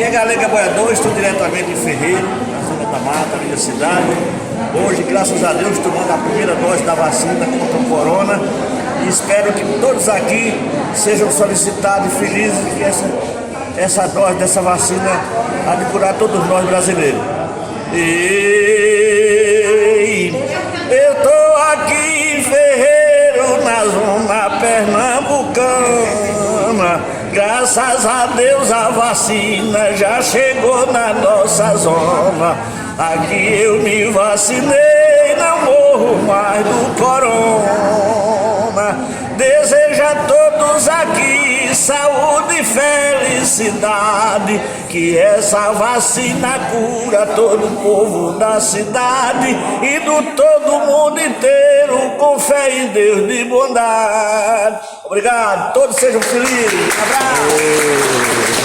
Aqui é Galega Boiador, estou diretamente em Ferreiro, na zona da mata, minha cidade. Hoje, graças a Deus, tomando a primeira dose da vacina contra o corona. E espero que todos aqui sejam solicitados e felizes que essa dose dessa vacina há de curar todos nós brasileiros. Eu tô aqui em Ferreiro, na zona pernambucana. Graças a Deus a vacina já chegou na nossa zona. Aqui eu me vacinei, não morro mais do corona. Desejo a todos aqui saúde e felicidade, que essa vacina cura todo o povo da cidade e do todo mundo inteiro, com fé em Deus de bondade. Obrigado, todos sejam felizes. Abraço.